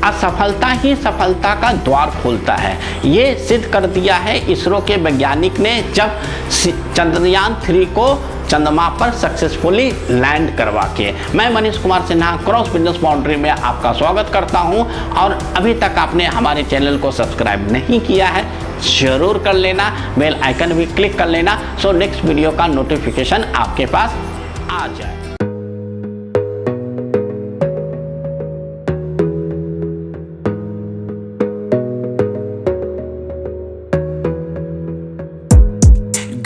असफलता ही सफलता का द्वार खोलता है। ये सिद्ध कर दिया है इसरो के वैज्ञानिक ने जब चंद्रयान 3 को चंद्रमा पर सक्सेसफुली लैंड करवा के। मैं Manish Kumar Sinha cross business boundary में आपका स्वागत करता हूं, और अभी तक आपने हमारे चैनल को सब्सक्राइब नहीं किया है जरूर कर लेना, बेल आइकन भी क्लिक कर लेना, सो नेक्स्ट वीडियो का नोटिफिकेशन आपके पास आ जाए।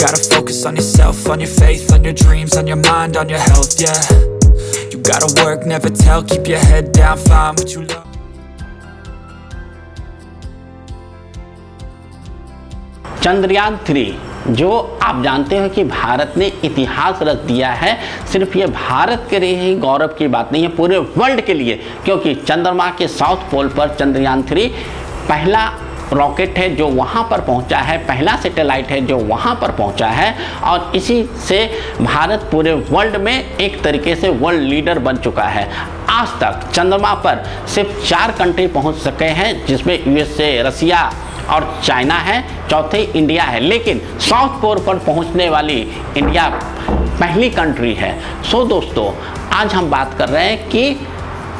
Gotta focus on yourself, on your faith, on your dreams, on your mind, on your health, yeah. You gotta work, never tell, keep your head down, find what you love. Chandrayaan 3 जो आप जानते हो कि भारत ने इतिहास रच दिया है, सिर्फ ये भारत के लिए ही गौरव की बात नहीं है, पूरे वर्ल्ड के लिए, क्योंकि चंद्रमा के साउथ पोल पर चंद्रयान 3 पहला रॉकेट है जो वहाँ पर पहुँचा है, पहला सैटेलाइट है जो वहाँ पर पहुँचा है, और इसी से भारत पूरे वर्ल्ड में एक तरीके से वर्ल्ड लीडर बन चुका है। आज तक चंद्रमा पर सिर्फ 4 कंट्री पहुँच सके हैं, जिसमें यूएसए, रसिया और चाइना है, चौथे इंडिया है, लेकिन साउथ पोल पर पहुंचने वाली इंडिया पहली कंट्री है। सो दोस्तों, आज हम बात कर रहे हैं कि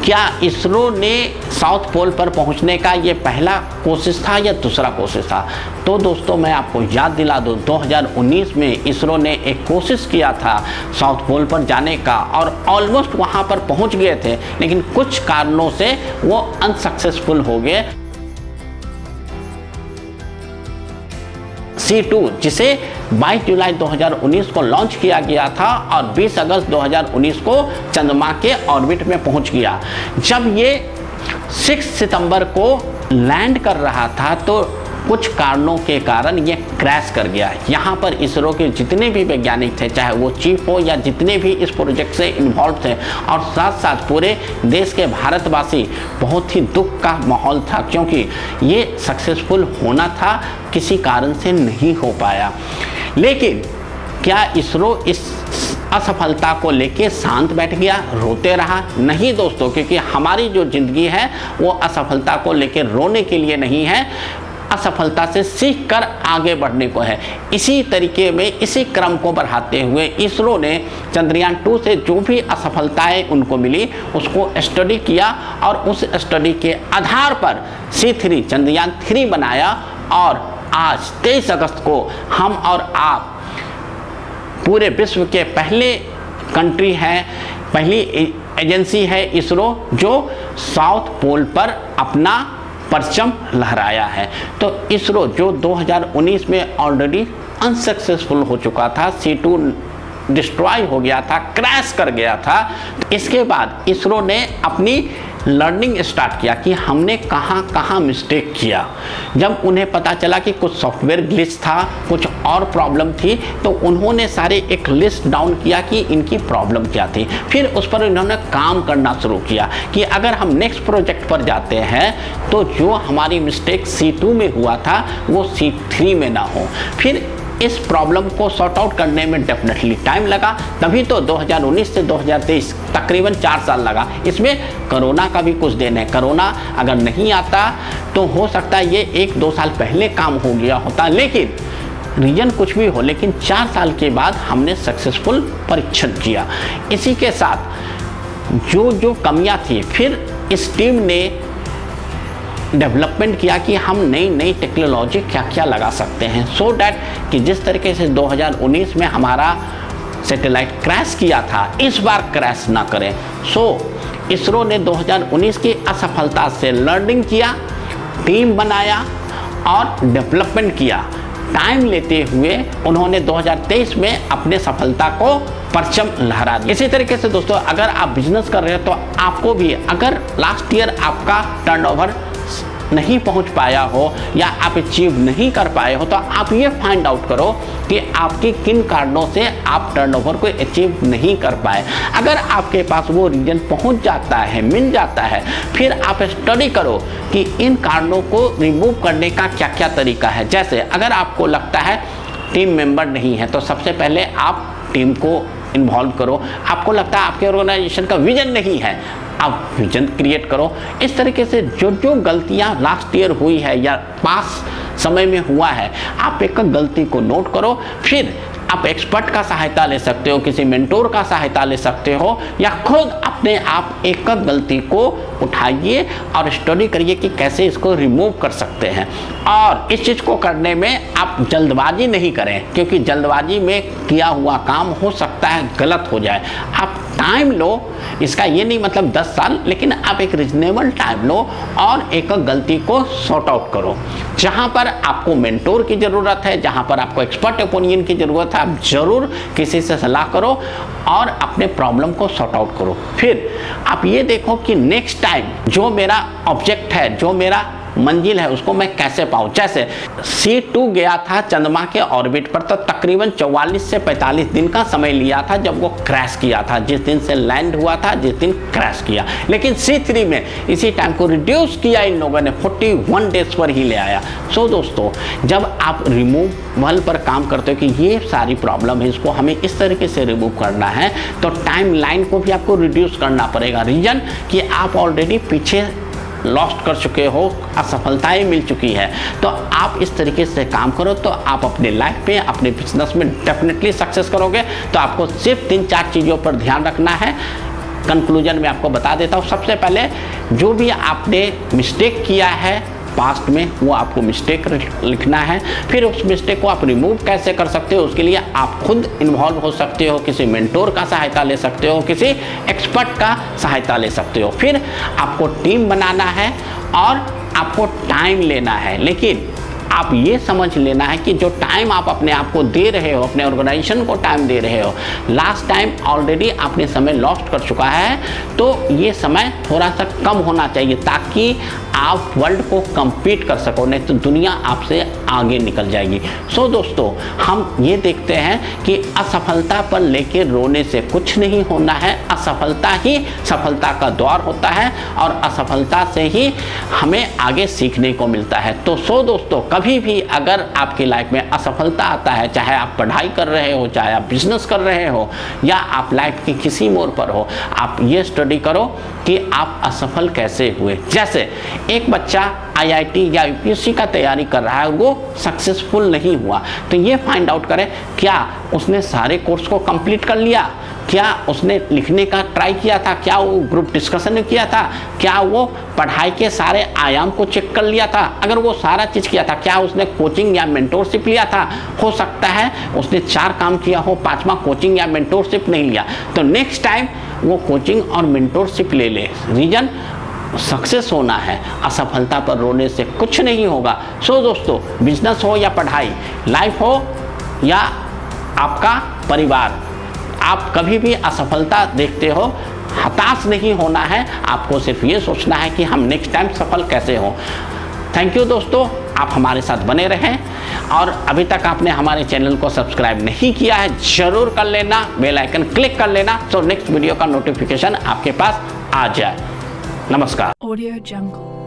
क्या इसरो ने साउथ पोल पर पहुंचने का ये पहला कोशिश था या दूसरा कोशिश था। तो दोस्तों, मैं आपको याद दिला दूं, 2019 में इसरो ने एक कोशिश किया था साउथ पोल पर जाने का, और ऑलमोस्ट वहां पर पहुंच गए थे, लेकिन कुछ कारणों से वो अनसक्सेसफुल हो गए। C2 जिसे 22 जुलाई 2019 को लॉन्च किया गया था और 20 अगस्त 2019 को चंद्रमा के ऑर्बिट में पहुंच गया। जब ये 6 सितंबर को लैंड कर रहा था तो कुछ कारणों के कारण ये क्रैश कर गया। यहाँ पर इसरो के जितने भी वैज्ञानिक थे, चाहे वो चीफ हो या जितने भी इस प्रोजेक्ट से इन्वॉल्व थे, और साथ साथ पूरे देश के भारतवासी, बहुत ही दुख का माहौल था, क्योंकि ये सक्सेसफुल होना था, किसी कारण से नहीं हो पाया। लेकिन क्या इसरो इस असफलता को लेके शांत बैठ गया, रोते रहा? नहीं दोस्तों, क्योंकि हमारी जो ज़िंदगी है वो असफलता को लेके रोने के लिए नहीं है, असफलता से सीख कर आगे बढ़ने को है। इसी तरीके में, इसी क्रम को बढ़ाते हुए इसरो ने चंद्रयान 2 से जो भी असफलताएं उनको मिली उसको स्टडी किया, और उस स्टडी के आधार पर C3 चंद्रयान 3 बनाया, और आज 23 अगस्त को हम और आप पूरे विश्व के पहले कंट्री हैं, पहली एजेंसी है इसरो जो साउथ पोल पर अपना परचम लहराया है। तो इसरो जो 2019 में ऑलरेडी अनसक्सेसफुल हो चुका था, C2 डिस्ट्रॉय हो गया था, क्रैश कर गया था, तो इसके बाद इसरो ने अपनी लर्निंग स्टार्ट किया कि हमने कहाँ कहाँ मिस्टेक किया। जब उन्हें पता चला कि कुछ सॉफ्टवेयर ग्लिच था, कुछ और प्रॉब्लम थी, तो उन्होंने सारे एक लिस्ट डाउन किया कि इनकी प्रॉब्लम क्या थी। फिर उस पर इन्होंने काम करना शुरू किया कि अगर हम नेक्स्ट प्रोजेक्ट पर जाते हैं तो जो हमारी मिस्टेक C2 में हुआ था वो C3 में ना हो। फिर इस प्रॉब्लम को सॉर्ट आउट करने में डेफिनेटली टाइम लगा, तभी तो 2019 से 2023 तकरीबन 4 साल लगा। इसमें कोरोना का भी कुछ देन है। कोरोना अगर नहीं आता तो हो सकता है ये 1-2 साल पहले काम हो गया होता, लेकिन रीजन कुछ भी हो, लेकिन 4 साल के बाद हमने सक्सेसफुल परीक्षण किया। इसी के साथ जो जो कमियां थी, फिर इस टीम ने डेवलपमेंट किया कि हम नई नई टेक्नोलॉजी क्या क्या लगा सकते हैं, सो डैट कि जिस तरीके से 2019 में हमारा सैटेलाइट क्रैश किया था, इस बार क्रैश ना करें। सो इसरो ने 2019 की असफलता से लर्निंग किया, टीम बनाया और डेवलपमेंट किया। टाइम लेते हुए उन्होंने 2023 में अपने सफलता को परचम लहरा दिया। इसी तरीके से दोस्तों, अगर आप बिजनेस कर रहे हो तो आपको भी, अगर लास्ट ईयर आपका टर्नओवर नहीं पहुंच पाया हो या आप अचीव नहीं कर पाए हो, तो आप ये फाइंड आउट करो कि आपके किन कारणों से आप टर्नओवर को अचीव नहीं कर पाए। अगर आपके पास वो रीजन पहुंच जाता है, मिल जाता है, फिर आप स्टडी करो कि इन कारणों को रिमूव करने का क्या क्या तरीका है। जैसे अगर आपको लगता है टीम मेंबर नहीं है, तो सबसे पहले आप टीम को इन्वॉल्व करो। आपको लगता है आपके ऑर्गेनाइजेशन का विजन नहीं है, आप विजन क्रिएट करो। इस तरीके से जो जो गलतियां लास्ट ईयर हुई है या पास समय में हुआ है, आप एक गलती को नोट करो, फिर आप एक्सपर्ट का सहायता ले सकते हो, किसी मेंटोर का सहायता ले सकते हो, या खुद अपने आप एक गलती को उठाइए और स्टडी करिए कि कैसे इसको रिमूव कर सकते हैं। और इस चीज़ को करने में आप जल्दबाजी नहीं करें, क्योंकि जल्दबाजी में किया हुआ काम हो सकता है गलत हो जाए। आप टाइम लो, इसका ये नहीं मतलब 10 साल, लेकिन आप एक रिजनेबल टाइम लो और एक गलती को सॉर्ट आउट करो। जहाँ पर आपको मेंटोर की ज़रूरत है, जहाँ पर आपको एक्सपर्ट ओपिनियन की ज़रूरत है, आप ज़रूर किसी से सलाह करो और अपने प्रॉब्लम को सॉर्ट आउट करो। फिर आप ये देखो कि नेक्स्ट टाइम जो मेरा ऑब्जेक्ट है, जो मेरा मंजिल है, उसको मैं कैसे पाऊँ। जैसे C2 गया था चंद्रमा के ऑर्बिट पर, तो तकरीबन 44 से 45 दिन का समय लिया था जब वो क्रैश किया था, जिस दिन से लैंड हुआ था, जिस दिन क्रैश किया। लेकिन C3 में इसी टाइम को रिड्यूस किया इन लोगों ने, 41 डेज पर ही ले आया। सो दोस्तों, जब आप रिमूवल पर काम करते हो कि ये सारी प्रॉब्लम है, इसको हमें इस तरीके से रिमूव करना है, तो टाइम लाइन को भी आपको रिड्यूस करना पड़ेगा। रीजन कि आप ऑलरेडी पीछे लॉस्ट कर चुके हो, असफलताएं मिल चुकी है। तो आप इस तरीके से काम करो तो आप अपने लाइफ में, अपने बिजनेस में डेफिनेटली सक्सेस करोगे। तो आपको सिर्फ 3-4 चीज़ों पर ध्यान रखना है। कंक्लूजन में आपको बता देता हूँ। सबसे पहले, जो भी आपने मिस्टेक किया है पास्ट में, वो आपको मिस्टेक लिखना है। फिर उस मिस्टेक को आप रिमूव कैसे कर सकते हो, उसके लिए आप खुद इन्वॉल्व हो सकते हो, किसी मेंटोर का सहायता ले सकते हो, किसी एक्सपर्ट का सहायता ले सकते हो। फिर आपको टीम बनाना है और आपको टाइम लेना है, लेकिन आप ये समझ लेना है कि जो टाइम आप अपने आप को दे रहे हो, अपने ऑर्गेनाइजेशन को टाइम दे रहे हो, लास्ट टाइम ऑलरेडी आपने समय लॉस्ट कर चुका है, तो ये समय थोड़ा सा कम होना चाहिए ताकि आप वर्ल्ड को compete कर सको, नहीं तो दुनिया आपसे आगे निकल जाएगी। सो दोस्तों, हम ये देखते हैं कि असफलता पर लेके रोने से कुछ नहीं होना है। असफलता ही सफलता का द्वार होता है और असफलता से ही हमें आगे सीखने को मिलता है। तो सो दोस्तों, कभी भी अगर आपकी लाइफ में असफलता आता है, चाहे आप पढ़ाई कर रहे हो, चाहे आप बिजनेस कर रहे हो, या आप लाइफ के किसी मोड़ पर हो, आप ये स्टडी करो कि आप असफल कैसे हुए। जैसे एक बच्चा IIT या UPSC का तैयारी कर रहा है, वो सक्सेसफुल नहीं हुआ, तो ये फाइंड आउट करें क्या उसने सारे कोर्स को कंप्लीट कर लिया, क्या उसने लिखने का ट्राई किया था, क्या वो ग्रुप डिस्कशन किया था, क्या वो पढ़ाई के सारे आयाम को चेक कर लिया था। अगर वो सारा चीज़ किया था, क्या उसने कोचिंग या मेंटोरशिप लिया था। हो सकता है उसने 4 काम किया हो, 5वां कोचिंग या मेंटोरशिप नहीं लिया, तो नेक्स्ट टाइम वो कोचिंग और मेंटोरशिप ले ले। रीजन सक्सेस होना है, असफलता पर रोने से कुछ नहीं होगा। सो दोस्तों, बिजनेस हो या पढ़ाई, लाइफ हो या आपका परिवार, आप कभी भी असफलता देखते हो, हताश नहीं होना है। आपको सिर्फ ये सोचना है कि हम नेक्स्ट टाइम सफल कैसे हो। थैंक यू दोस्तों, आप हमारे साथ बने रहें, और अभी तक आपने हमारे चैनल को सब्सक्राइब नहीं किया है, ज़रूर कर लेना, बेल आइकन क्लिक कर लेना, तो नेक्स्ट वीडियो का नोटिफिकेशन आपके पास आ जाए। नमस्कार। Audio Jungle।